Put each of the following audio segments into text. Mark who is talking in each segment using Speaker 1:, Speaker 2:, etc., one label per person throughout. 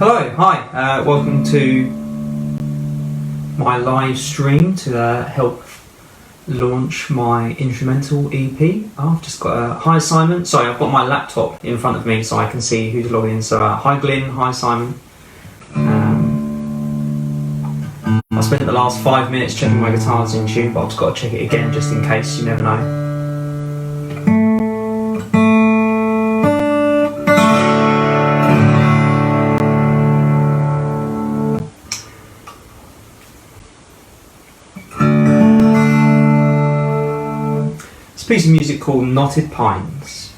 Speaker 1: Hello, hi, welcome to my live stream to help launch my instrumental EP. I've just got a hi Simon, sorry I've got my laptop in front of me so I can see who's logging in, so hi Glyn, hi Simon. I spent the last 5 minutes checking my guitar's in tune, but I've just got to check it again just in case, you never know. It's a piece of music called Knotty Pines.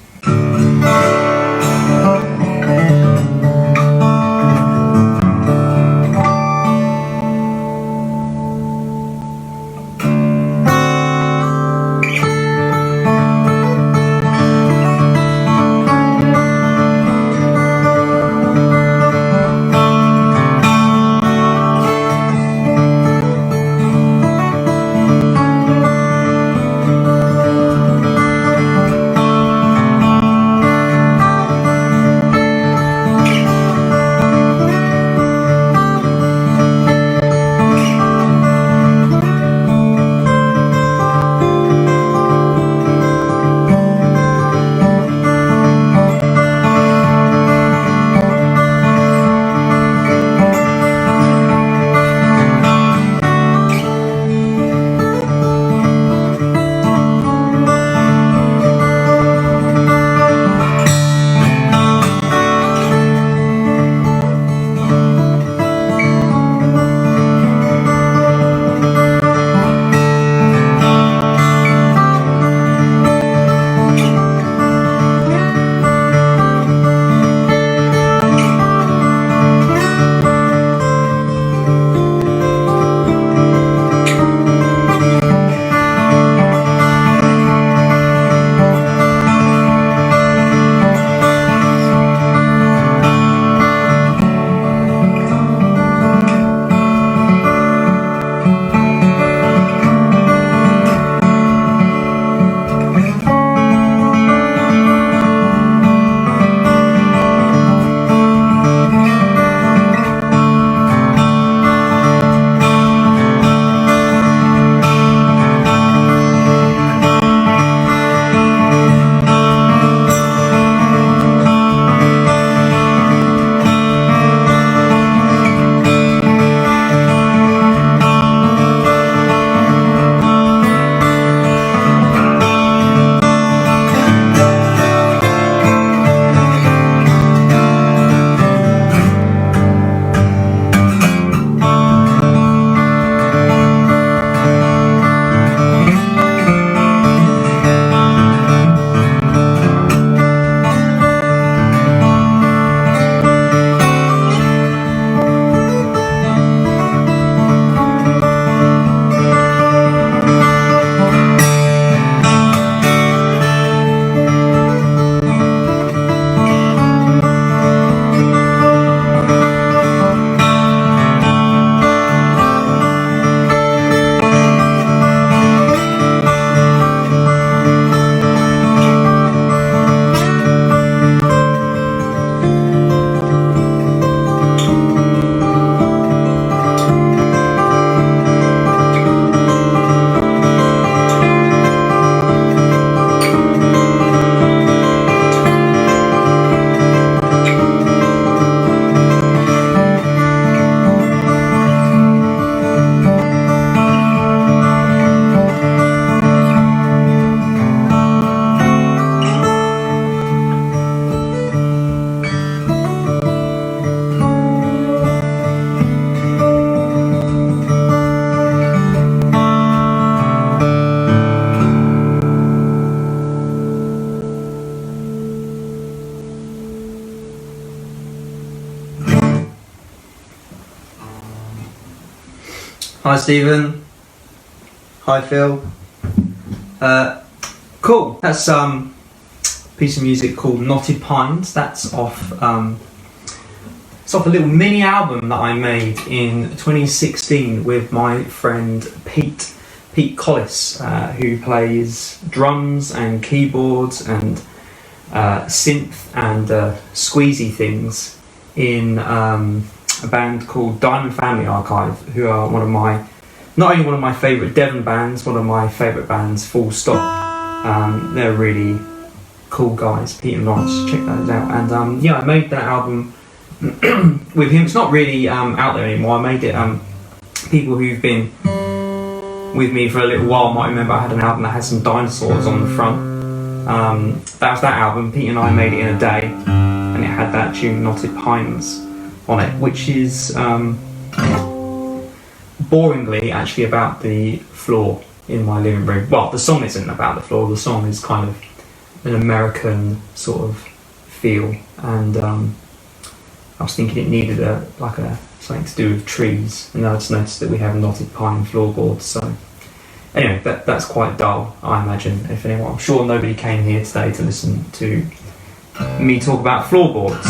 Speaker 1: Hi Stephen. Hi Phil. Cool. That's a piece of music called Knotty Pines. That's off. It's off a little mini album that I made in 2016 with my friend Pete Collis, who plays drums and keyboards and synth and squeezy things in a band called Diamond Family Archive, who are not only one of my favourite Devon bands, one of my favourite bands, full stop. They're really cool guys, Pete and Lawrence, check those out. And yeah, I made that album with him. It's not really out there anymore. I made it, people who've been with me for a little while might remember I had an album that had some dinosaurs on the front. That was that album. Pete and I made it in a day, and it had that tune Knotty Pines on it, which is boringly actually about the floor in my living room. Well, the song isn't about the floor, the song is kind of an American sort of feel, and I was thinking it needed something to do with trees, and I just noticed that we have knotted pine floorboards. So anyway, that's quite dull, I imagine. If anyone, I'm sure nobody came here today to listen to me talk about floorboards.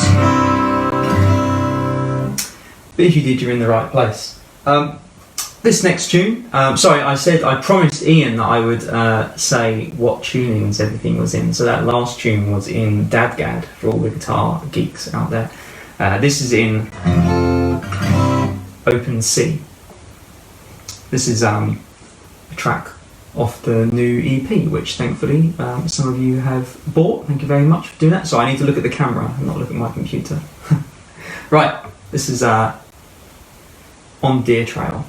Speaker 1: But if you did, you're in the right place. This next tune, I promised Ian that I would say what tunings everything was in. So that last tune was in Dadgad, for all the guitar geeks out there. This is in Open C. This is a track off the new EP, which thankfully some of you have bought. Thank you very much for doing that. So I need to look at the camera and not look at my computer. Right, this is On Deer Trail.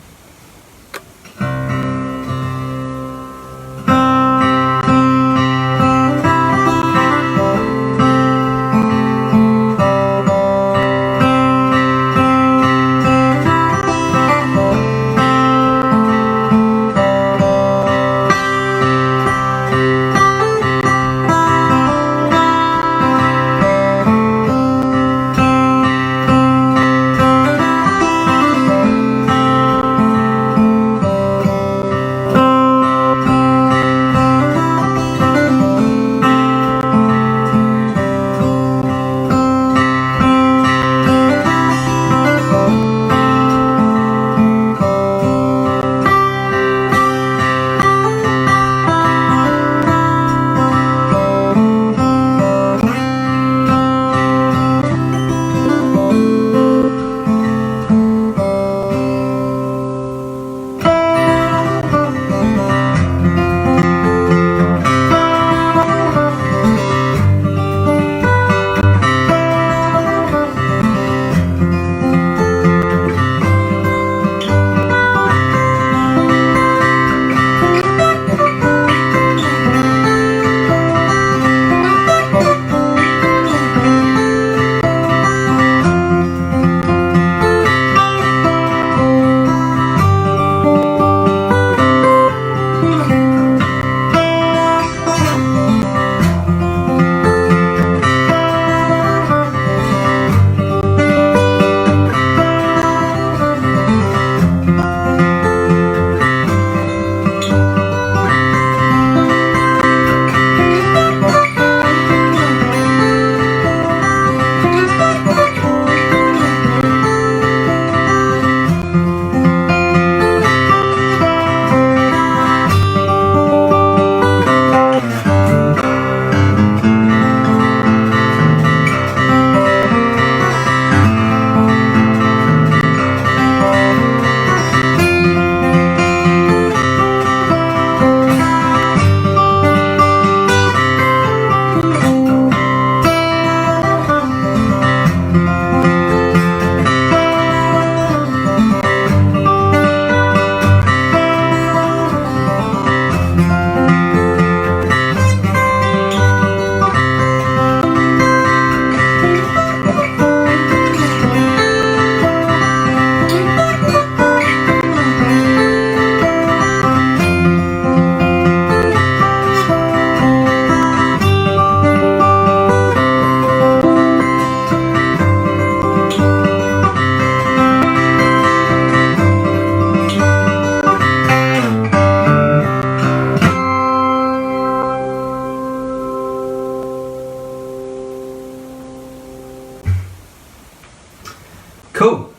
Speaker 1: Cool.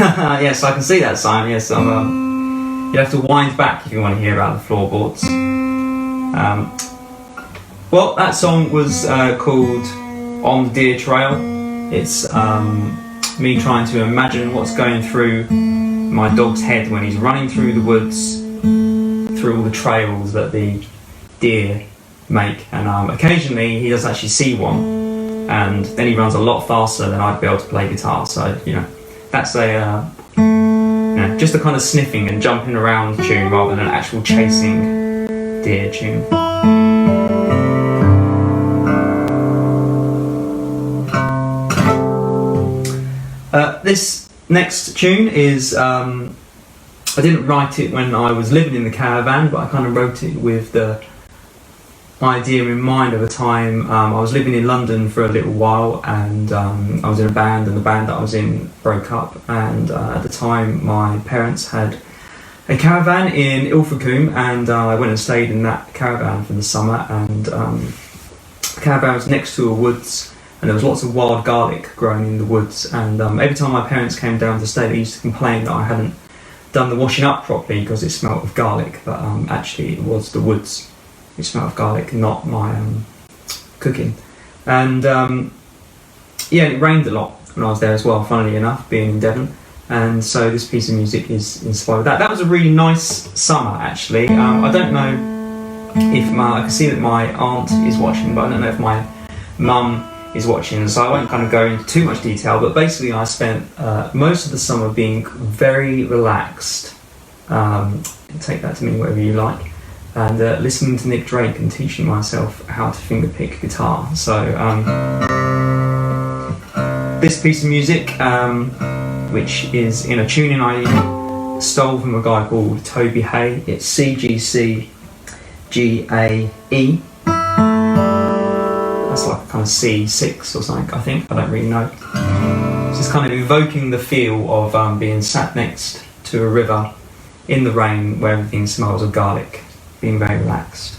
Speaker 1: Yes, I can see that sign. Yes, you have to wind back if you want to hear about the floorboards. Well, that song was called On the Deer Trail. It's me trying to imagine what's going through my dog's head when he's running through the woods, through all the trails that the deer make, and occasionally he does actually see one, and then he runs a lot faster than I'd be able to play guitar. So that's a just a kind of sniffing and jumping around tune rather than an actual chasing deer tune. This next tune is, I didn't write it when I was living in the caravan, but I kind of wrote it with the idea in mind of a time I was living in London for a little while, and I was in a band, and the band that I was in broke up, and at the time my parents had a caravan in Ilfracombe, and I went and stayed in that caravan for the summer, and the caravan was next to a woods, and there was lots of wild garlic growing in the woods, and every time my parents came down to stay they used to complain that I hadn't done the washing up properly because it smelled of garlic, but actually it was the woods which smelled of garlic, not my cooking. And it rained a lot when I was there as well, funnily enough, being in Devon, and so this piece of music is inspired by that. That was a really nice summer, actually. I don't know if I can see that my aunt is watching, but I don't know if my mum is watching, so I won't kind of go into too much detail, but basically I spent most of the summer being very relaxed, take that to mean whatever you like, and listening to Nick Drake and teaching myself how to fingerpick guitar. So this piece of music, which is in a tuning I stole from a guy called Toby Hay, it's C-G-C-G-A-E. That's like a kind of C6 or something, I think, I don't really know. It's just kind of evoking the feel of being sat next to a river in the rain where everything smells of garlic, being very relaxed.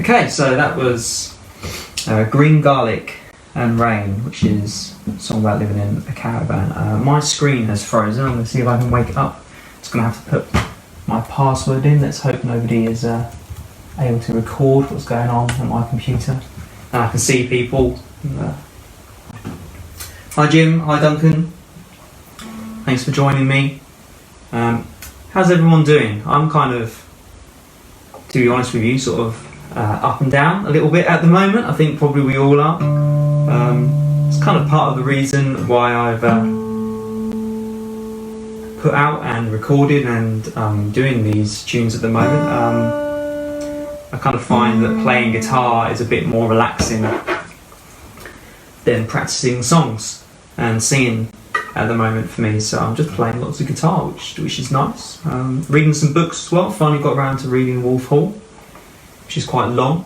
Speaker 1: Okay, so that was Green Garlic and Rain, which is a song about living in a caravan. My screen has frozen. I'm going to see if I can wake it up. Just going to have to put my password in. Let's hope nobody is able to record what's going on my computer. And I can see people. Hi Jim, hi Duncan. Thanks for joining me. How's everyone doing? I'm kind of, to be honest with you, sort of up and down a little bit at the moment. I think probably we all are. It's kind of part of the reason why I've put out and recorded and doing these tunes at the moment. I kind of find that playing guitar is a bit more relaxing than practicing songs and singing at the moment for me, so I'm just playing lots of guitar, which is nice. Reading some books as well. Finally got around to reading Wolf Hall, which is quite long.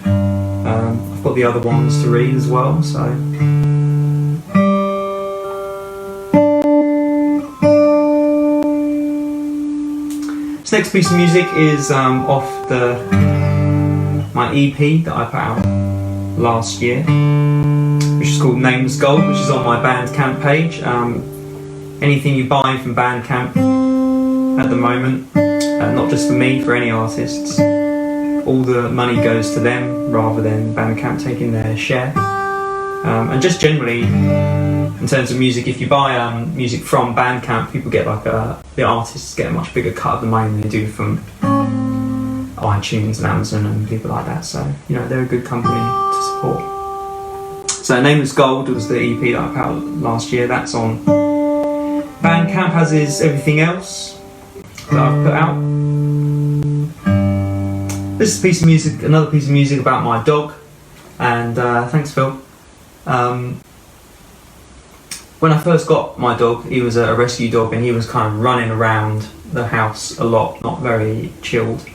Speaker 1: I've got the other ones to read as well, so. This next piece of music is off my EP that I put out last year, which is called Nameless Gold, which is on my Bandcamp page. Anything you buy from Bandcamp at the moment, not just for me, for any artists, all the money goes to them rather than Bandcamp taking their share. And just generally, in terms of music, if you buy music from Bandcamp, people get the artists get a much bigger cut of the money than they do from iTunes and Amazon and people like that. So, you know, they're a good company to support. So Nameless Gold was the EP that I put out last year. That's on Bandcamp, as is everything else that I've put out. This is a piece of music, another piece of music about my dog. And thanks, Phil. When I first got my dog, he was a rescue dog, and he was kind of running around the house a lot, not very chilled.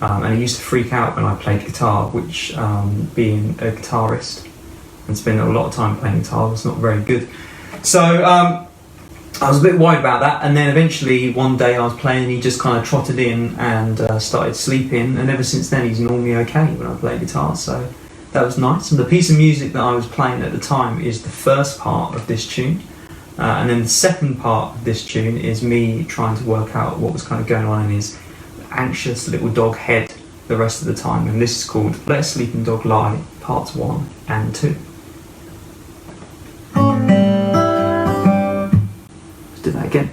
Speaker 1: And he used to freak out when I played guitar, which, being a guitarist and spending a lot of time playing guitar, was not very good. So I was a bit worried about that, and then eventually one day I was playing and he just kind of trotted in and started sleeping, and ever since then he's normally okay when I play guitar, so that was nice. And the piece of music that I was playing at the time is the first part of this tune, and then the second part of this tune is me trying to work out what was kind of going on in his anxious little dog head the rest of the time, and this is called Let a Sleeping Dog Lie, parts 1 and 2. Let's do that again.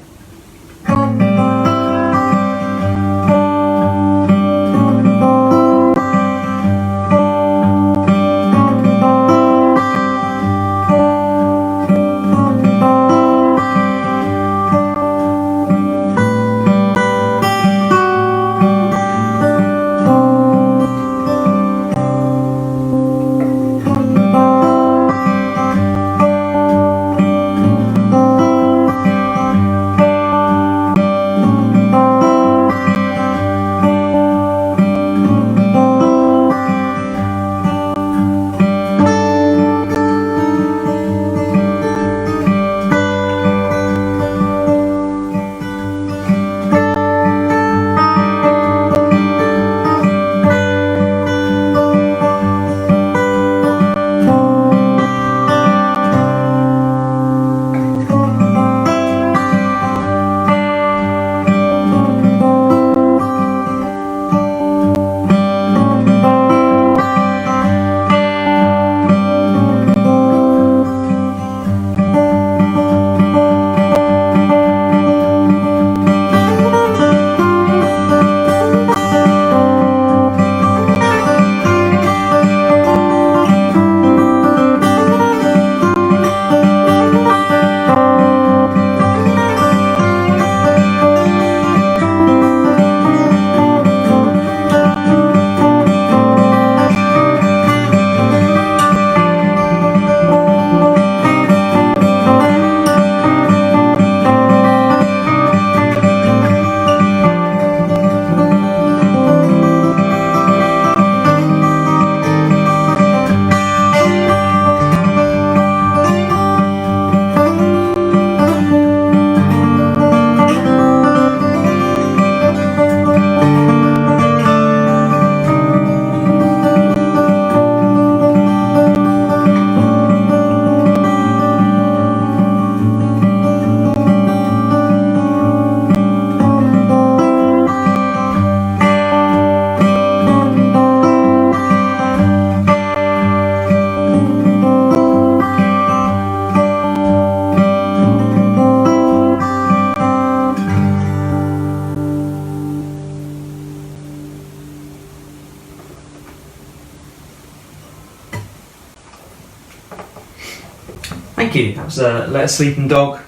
Speaker 1: Thank you. That was Let a Sleeping Dog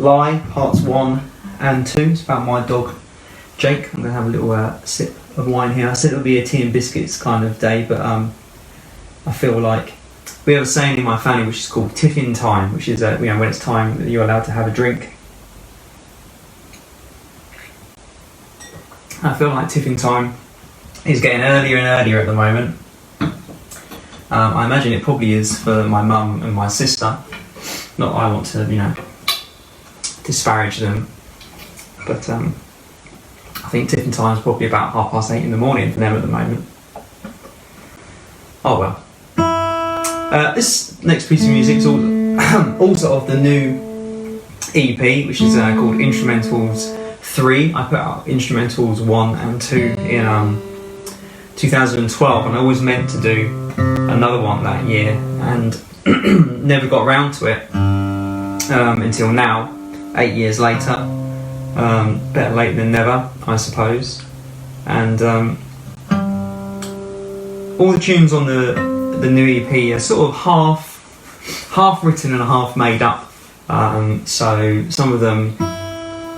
Speaker 1: Lie, parts 1 and 2. It's about my dog, Jake. I'm going to have a little sip of wine here. I said it'll be a tea and biscuits kind of day, but I feel like we have a saying in my family which is called tiffin time, which is when it's time that you're allowed to have a drink. I feel like tiffin time is getting earlier and earlier at the moment. I imagine it probably is for my mum and my sister. Not that I want to, disparage them, but I think tiffin time is probably about 8:30 in the morning for them at the moment. Oh well. This next piece of music is also of the new EP, which is called Instrumentals 3. I put out Instrumentals 1 and 2 in 2012, and I always meant to do another one that year and never got around to it until now, 8 years later. Better late than never, I suppose. And all the tunes on the new EP are sort of half written and half made up. So some of them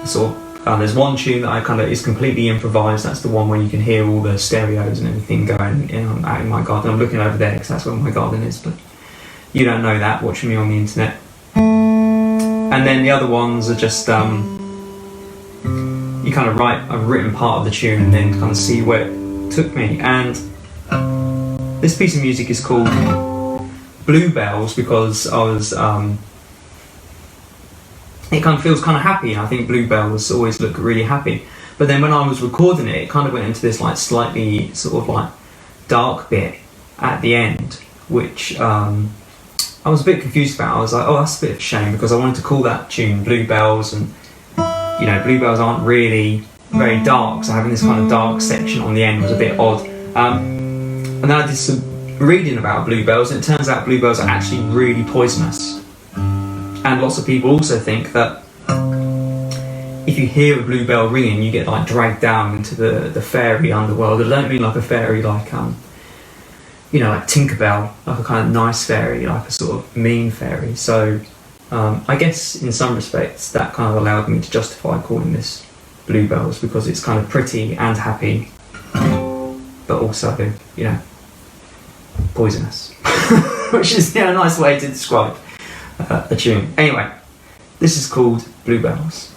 Speaker 1: sort of there's one tune that is completely improvised. That's the one where you can hear all the stereos and everything going out in my garden. I'm looking over there because that's where my garden is, but you don't know that watching me on the internet. And then the other ones are just you kind of write a written part of the tune and then kind of see where it took me. And this piece of music is called Bluebells because I was it kind of feels kind of happy. I think bluebells always look really happy. But then when I was recording it, it kind of went into this like slightly sort of like dark bit at the end, which I was a bit confused about. I was like, oh, that's a bit of a shame because I wanted to call that tune Bluebells, and bluebells aren't really very dark, so having this kind of dark section on the end was a bit odd. And then I did some reading about bluebells, and it turns out bluebells are actually really poisonous. And lots of people also think that if you hear a bluebell ringing, you get like dragged down into the fairy underworld. I don't mean like a fairy like like Tinkerbell, like a kind of nice fairy, like a sort of mean fairy. So I guess in some respects that kind of allowed me to justify calling this Bluebells because it's kind of pretty and happy, but also poisonous, which is a nice way to describe a tune. Anyway, this is called Bluebells.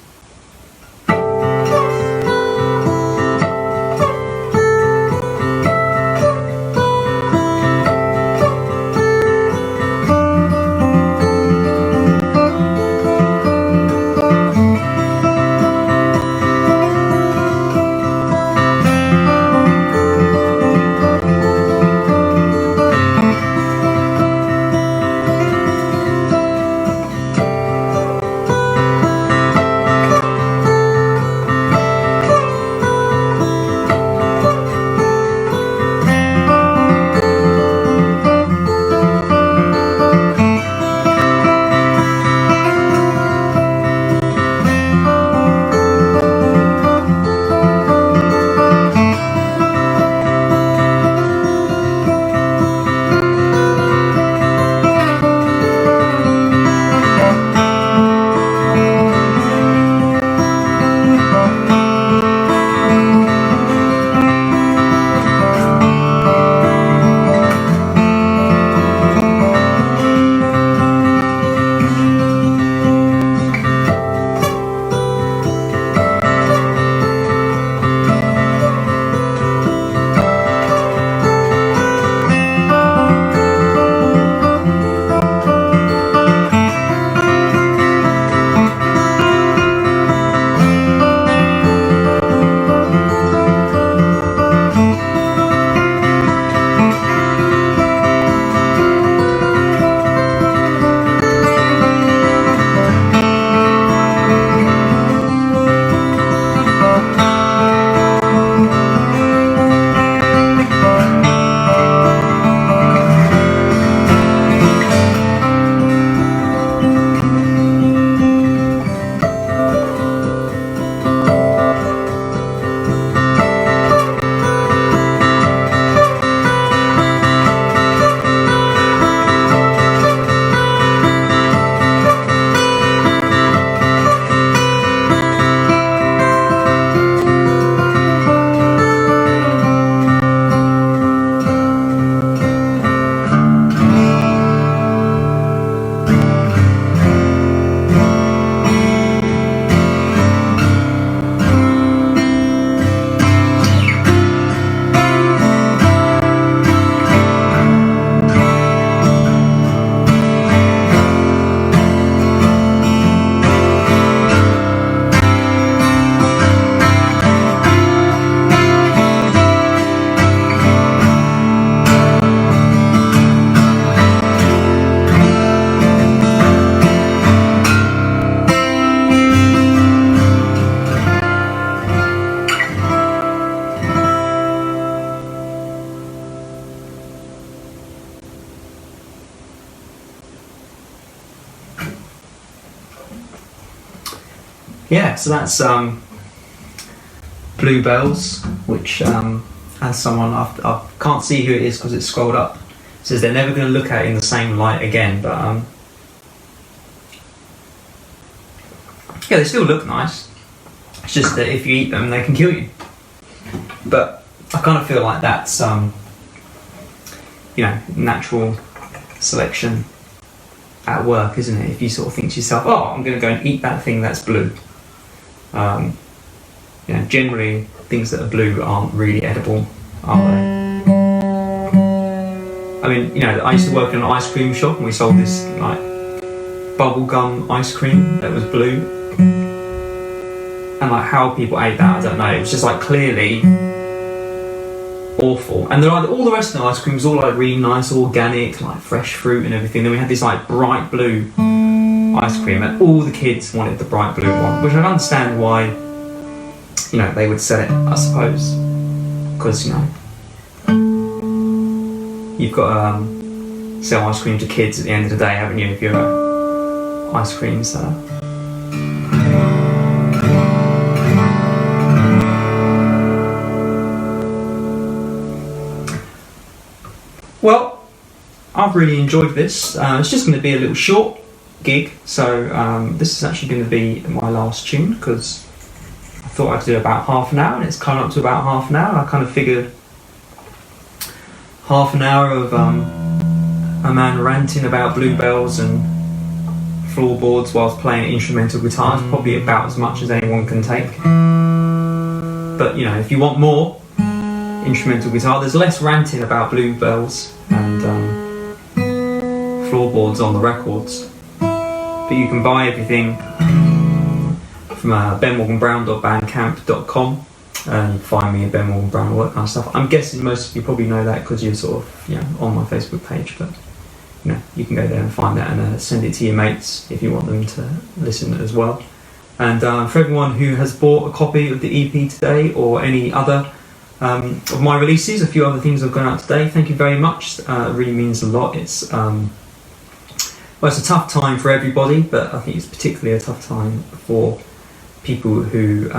Speaker 1: yeah, so that's Bluebells, which as someone I can't see who it is because it's scrolled up, says they're never going to look at it in the same light again, but yeah, they still look nice. It's just that if you eat them, they can kill you. But I kind of feel like that's natural selection at work, isn't it? If you sort of think to yourself, oh, I'm going to go and eat that thing that's blue. Generally things that are blue aren't really edible, are they? I mean, I used to work in an ice cream shop and we sold this like bubblegum ice cream that was blue. And like how people ate that, I don't know. It was just like clearly awful. And all the rest of the ice cream was all like really nice, organic, like fresh fruit and everything. Then we had this like bright blue ice cream, and all the kids wanted the bright blue one, which I don't understand why, they would sell it, I suppose, because you've got to sell ice cream to kids at the end of the day, haven't you? If you're an ice cream seller. Well, I've really enjoyed this. It's just going to be a little short gig, so this is actually going to be my last tune because I thought I'd do about half an hour, and it's coming up to about half an hour. I kind of figured half an hour of a man ranting about bluebells and floorboards whilst playing instrumental guitar is probably about as much as anyone can take. But if you want more instrumental guitar, there's less ranting about bluebells and floorboards on the records, but you can buy everything from benmorganbrown.bandcamp.com, and find me at Ben Morgan Brown, all that kind of stuff. I'm guessing most of you probably know that because you're sort of on my Facebook page, but you can go there and find that and send it to your mates if you want them to listen as well. And for everyone who has bought a copy of the EP today or any other of my releases, a few other things have gone out today, thank you very much. It really means a lot. It's it's a tough time for everybody, but I think it's particularly a tough time for people who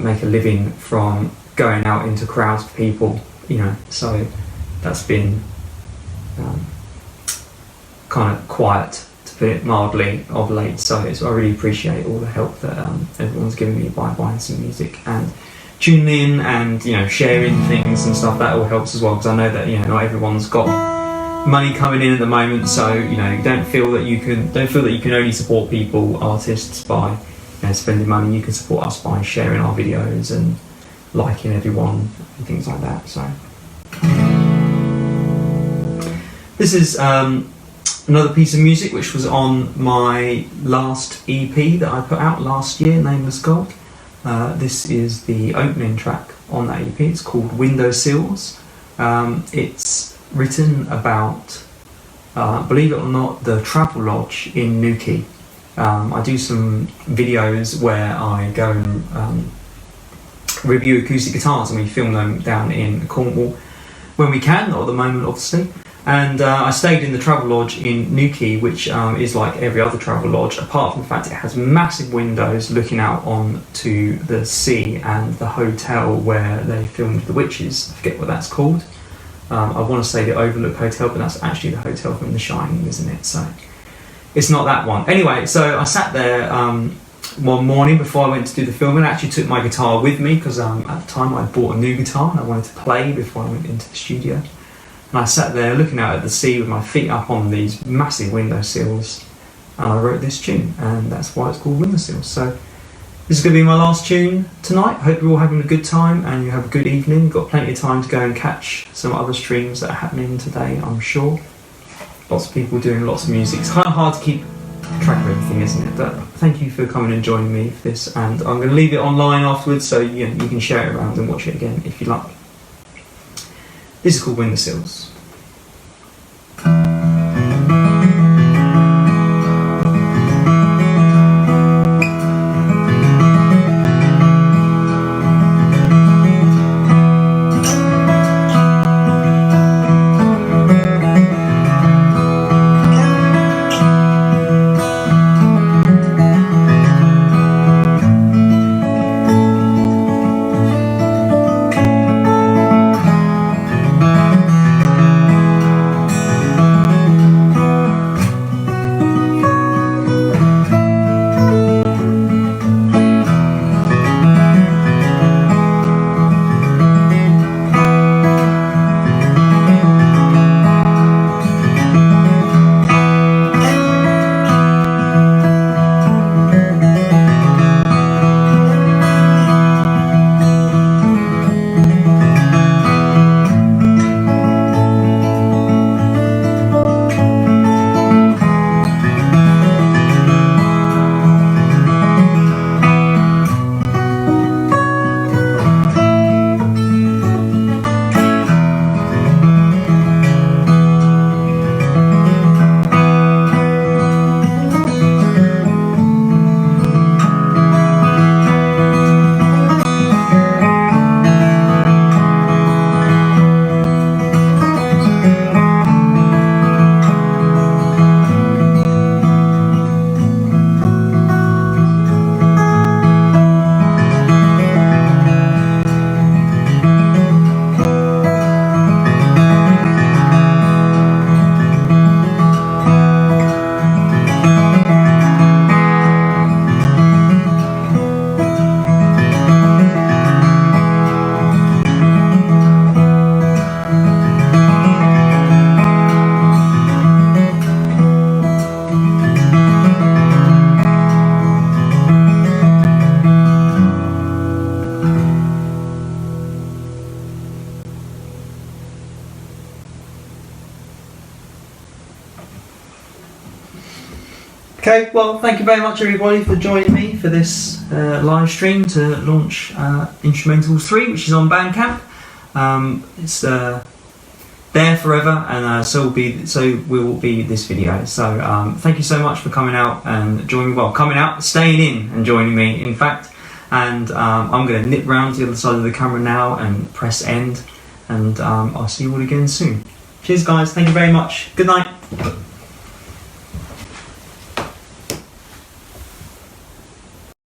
Speaker 1: make a living from going out into crowds of people, so that's been kind of quiet, to put it mildly, of late. So I really appreciate all the help that everyone's given me by buying some music and tuning in and sharing things and stuff. That all helps as well, because I know that not everyone's got money coming in at the moment, so you don't feel that you can only support people, artists, by spending money. You can support us by sharing our videos and liking everyone and things like that. So this is another piece of music which was on my last EP that I put out last year, Nameless Gold. This is the opening track on that EP. It's called Windowsills. It's written about, believe it or not, the Travel Lodge in Newquay. I do some videos where I go and review acoustic guitars, and we film them down in Cornwall when we can, not at the moment obviously. And I stayed in the Travel Lodge in Newquay, which is like every other Travel Lodge, apart from the fact it has massive windows looking out onto the sea and the hotel where they filmed The Witches. I forget what that's called. I want to say the Overlook Hotel, but that's actually the hotel from The Shining, isn't it? So it's not that one. Anyway, so I sat there one morning before I went to do the filming. I actually took my guitar with me because at the time I bought a new guitar and I wanted to play before I went into the studio. And I sat there looking out at the sea with my feet up on these massive windowsills, and I wrote this tune, and that's why it's called Windowsills. So this is going to be my last tune tonight. I hope you're all having a good time and you have a good evening. You've got plenty of time to go and catch some other streams that are happening today, I'm sure. Lots of people doing lots of music. It's kind of hard to keep track of everything, isn't it? But thank you for coming and joining me for this, and I'm going to leave it online afterwards so you can share it around and watch it again if you like. This is called Windowsills. Okay, well, thank you very much everybody for joining me for this live stream to launch Instrumentals 3, which is on Bandcamp. It's there forever, and so will be this video. So thank you so much for coming out and joining. Well, coming out, staying in, and joining me. In fact, and I'm going to nip round to the other side of the camera now and press end, and I'll see you all again soon. Cheers, guys. Thank you very much. Good night.